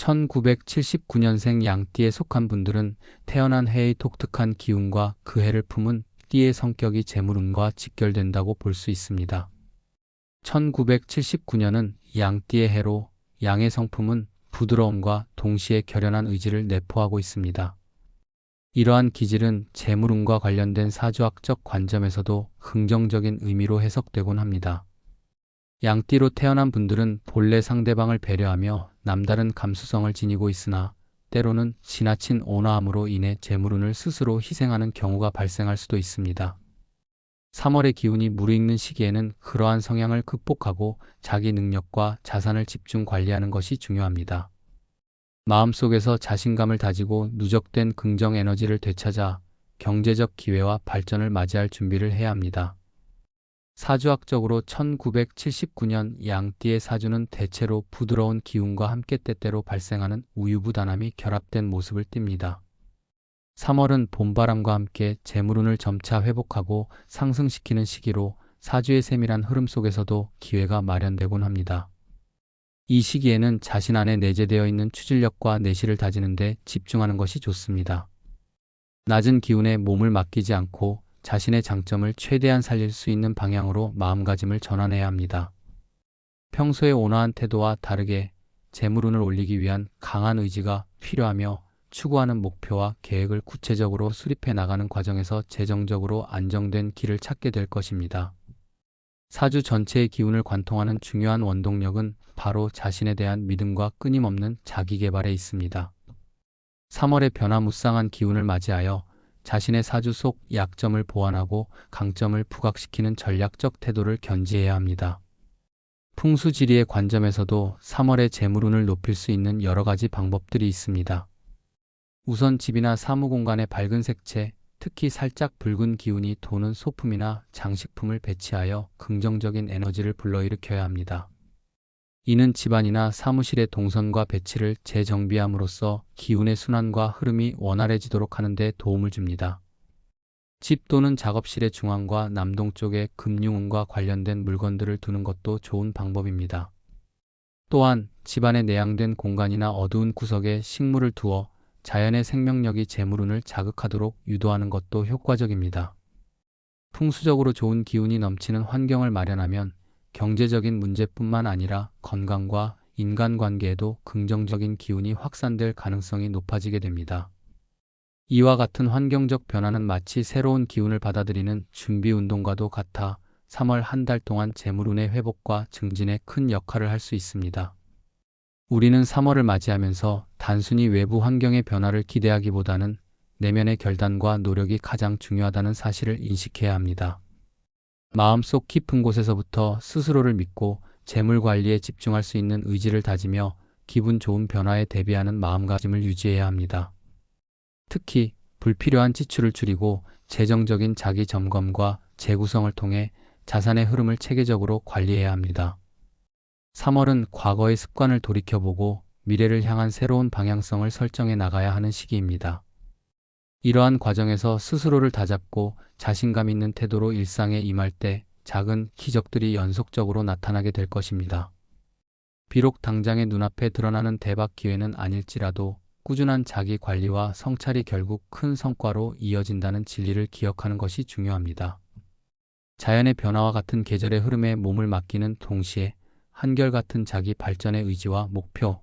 1979년생 양띠에 속한 분들은 태어난 해의 독특한 기운과 그 해를 품은 띠의 성격이 재물운과 직결된다고 볼 수 있습니다. 1979년은 양띠의 해로 양의 성품은 부드러움과 동시에 결연한 의지를 내포하고 있습니다. 이러한 기질은 재물운과 관련된 사주학적 관점에서도 긍정적인 의미로 해석되곤 합니다. 양띠로 태어난 분들은 본래 상대방을 배려하며 남다른 감수성을 지니고 있으나 때로는 지나친 온화함으로 인해 재물운을 스스로 희생하는 경우가 발생할 수도 있습니다. 3월의 기운이 무르익는 시기에는 그러한 성향을 극복하고 자기 능력과 자산을 집중 관리하는 것이 중요합니다. 마음속에서 자신감을 다지고 누적된 긍정 에너지를 되찾아 경제적 기회와 발전을 맞이할 준비를 해야 합니다. 사주학적으로 1979년 양띠의 사주는 대체로 부드러운 기운과 함께 때때로 발생하는 우유부단함이 결합된 모습을 띱니다. 3월은 봄바람과 함께 재물운을 점차 회복하고 상승시키는 시기로 사주의 세밀한 흐름 속에서도 기회가 마련되곤 합니다. 이 시기에는 자신 안에 내재되어 있는 추진력과 내실을 다지는 데 집중하는 것이 좋습니다. 낮은 기운에 몸을 맡기지 않고 자신의 장점을 최대한 살릴 수 있는 방향으로 마음가짐을 전환해야 합니다. 평소의 온화한 태도와 다르게 재물운을 올리기 위한 강한 의지가 필요하며 추구하는 목표와 계획을 구체적으로 수립해 나가는 과정에서 재정적으로 안정된 길을 찾게 될 것입니다. 사주 전체의 기운을 관통하는 중요한 원동력은 바로 자신에 대한 믿음과 끊임없는 자기개발에 있습니다. 3월의 변화무쌍한 기운을 맞이하여 자신의 사주 속 약점을 보완하고 강점을 부각시키는 전략적 태도를 견지해야 합니다. 풍수지리의 관점에서도 3월의 재물운을 높일 수 있는 여러 가지 방법들이 있습니다. 우선 집이나 사무공간의 밝은 색채, 특히 살짝 붉은 기운이 도는 소품이나 장식품을 배치하여 긍정적인 에너지를 불러일으켜야 합니다. 이는 집안이나 사무실의 동선과 배치를 재정비함으로써 기운의 순환과 흐름이 원활해지도록 하는 데 도움을 줍니다. 집 또는 작업실의 중앙과 남동쪽에 금융운과 관련된 물건들을 두는 것도 좋은 방법입니다. 또한 집안의 내양된 공간이나 어두운 구석에 식물을 두어 자연의 생명력이 재물운을 자극하도록 유도하는 것도 효과적입니다. 풍수적으로 좋은 기운이 넘치는 환경을 마련하면 경제적인 문제뿐만 아니라 건강과 인간관계에도 긍정적인 기운이 확산될 가능성이 높아지게 됩니다. 이와 같은 환경적 변화는 마치 새로운 기운을 받아들이는 준비운동과도 같아 3월 한 달 동안 재물운의 회복과 증진에 큰 역할을 할 수 있습니다. 우리는 3월을 맞이하면서 단순히 외부 환경의 변화를 기대하기보다는 내면의 결단과 노력이 가장 중요하다는 사실을 인식해야 합니다. 마음속 깊은 곳에서부터 스스로를 믿고 재물 관리에 집중할 수 있는 의지를 다지며 기분 좋은 변화에 대비하는 마음가짐을 유지해야 합니다. 특히 불필요한 지출을 줄이고 재정적인 자기 점검과 재구성을 통해 자산의 흐름을 체계적으로 관리해야 합니다. 3월은 과거의 습관을 돌이켜보고 미래를 향한 새로운 방향성을 설정해 나가야 하는 시기입니다. 이러한 과정에서 스스로를 다잡고 자신감 있는 태도로 일상에 임할 때 작은 기적들이 연속적으로 나타나게 될 것입니다. 비록 당장의 눈앞에 드러나는 대박 기회는 아닐지라도 꾸준한 자기 관리와 성찰이 결국 큰 성과로 이어진다는 진리를 기억하는 것이 중요합니다. 자연의 변화와 같은 계절의 흐름에 몸을 맡기는 동시에 한결같은 자기 발전의 의지와 목표,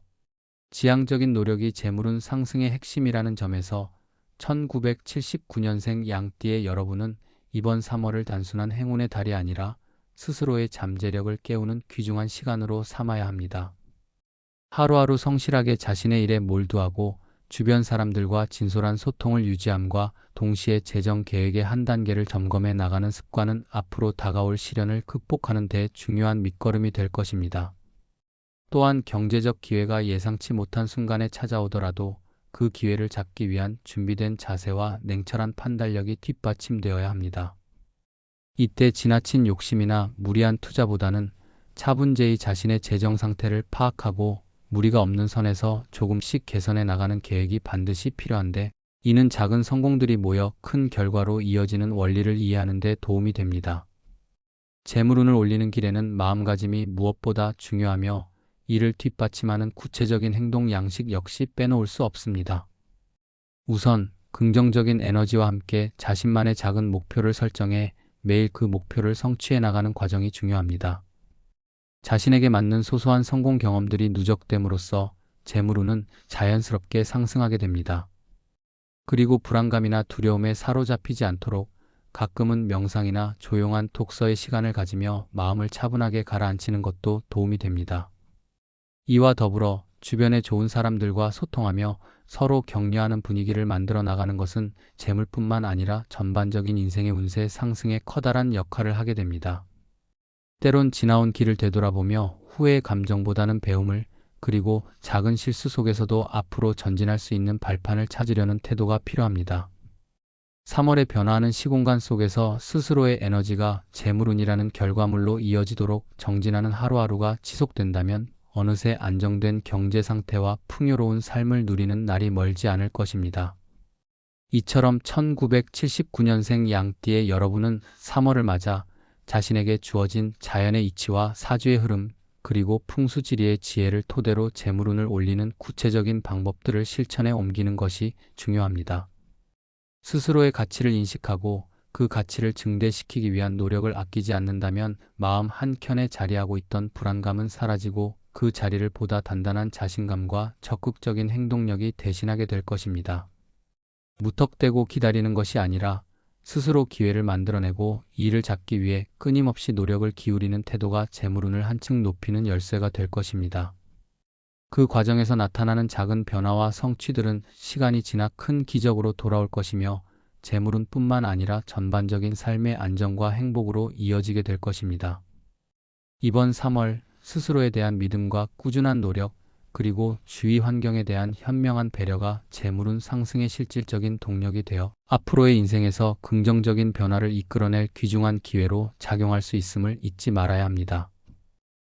지향적인 노력이 재물운 상승의 핵심이라는 점에서 1979년생 양띠의 여러분은 이번 3월을 단순한 행운의 달이 아니라 스스로의 잠재력을 깨우는 귀중한 시간으로 삼아야 합니다. 하루하루 성실하게 자신의 일에 몰두하고 주변 사람들과 진솔한 소통을 유지함과 동시에 재정 계획의 한 단계를 점검해 나가는 습관은 앞으로 다가올 시련을 극복하는 데 중요한 밑거름이 될 것입니다. 또한 경제적 기회가 예상치 못한 순간에 찾아오더라도 그 기회를 잡기 위한 준비된 자세와 냉철한 판단력이 뒷받침되어야 합니다. 이때 지나친 욕심이나 무리한 투자보다는 차분제의 자신의 재정 상태를 파악하고 무리가 없는 선에서 조금씩 개선해 나가는 계획이 반드시 필요한데, 이는 작은 성공들이 모여 큰 결과로 이어지는 원리를 이해하는 데 도움이 됩니다. 재물운을 올리는 길에는 마음가짐이 무엇보다 중요하며 이를 뒷받침하는 구체적인 행동 양식 역시 빼놓을 수 없습니다. 우선 긍정적인 에너지와 함께 자신만의 작은 목표를 설정해 매일 그 목표를 성취해 나가는 과정이 중요합니다. 자신에게 맞는 소소한 성공 경험들이 누적됨으로써 재물운은 자연스럽게 상승하게 됩니다. 그리고 불안감이나 두려움에 사로잡히지 않도록 가끔은 명상이나 조용한 독서의 시간을 가지며 마음을 차분하게 가라앉히는 것도 도움이 됩니다. 이와 더불어 주변의 좋은 사람들과 소통하며 서로 격려하는 분위기를 만들어 나가는 것은 재물뿐만 아니라 전반적인 인생의 운세 상승에 커다란 역할을 하게 됩니다. 때론 지나온 길을 되돌아보며 후회의 감정보다는 배움을, 그리고 작은 실수 속에서도 앞으로 전진할 수 있는 발판을 찾으려는 태도가 필요합니다. 3월의 변화하는 시공간 속에서 스스로의 에너지가 재물운이라는 결과물로 이어지도록 정진하는 하루하루가 지속된다면 어느새 안정된 경제 상태와 풍요로운 삶을 누리는 날이 멀지 않을 것입니다. 이처럼 1979년생 양띠의 여러분은 3월을 맞아 자신에게 주어진 자연의 이치와 사주의 흐름, 그리고 풍수지리의 지혜를 토대로 재물운을 올리는 구체적인 방법들을 실천에 옮기는 것이 중요합니다. 스스로의 가치를 인식하고 그 가치를 증대시키기 위한 노력을 아끼지 않는다면 마음 한켠에 자리하고 있던 불안감은 사라지고 그 자리를 보다 단단한 자신감과 적극적인 행동력이 대신하게 될 것입니다. 무턱대고 기다리는 것이 아니라 스스로 기회를 만들어내고 이를 잡기 위해 끊임없이 노력을 기울이는 태도가 재물운을 한층 높이는 열쇠가 될 것입니다. 그 과정에서 나타나는 작은 변화와 성취들은 시간이 지나 큰 기적으로 돌아올 것이며 재물운뿐만 아니라 전반적인 삶의 안정과 행복으로 이어지게 될 것입니다. 이번 3월 스스로에 대한 믿음과 꾸준한 노력, 그리고 주위 환경에 대한 현명한 배려가 재물운 상승의 실질적인 동력이 되어 앞으로의 인생에서 긍정적인 변화를 이끌어낼 귀중한 기회로 작용할 수 있음을 잊지 말아야 합니다.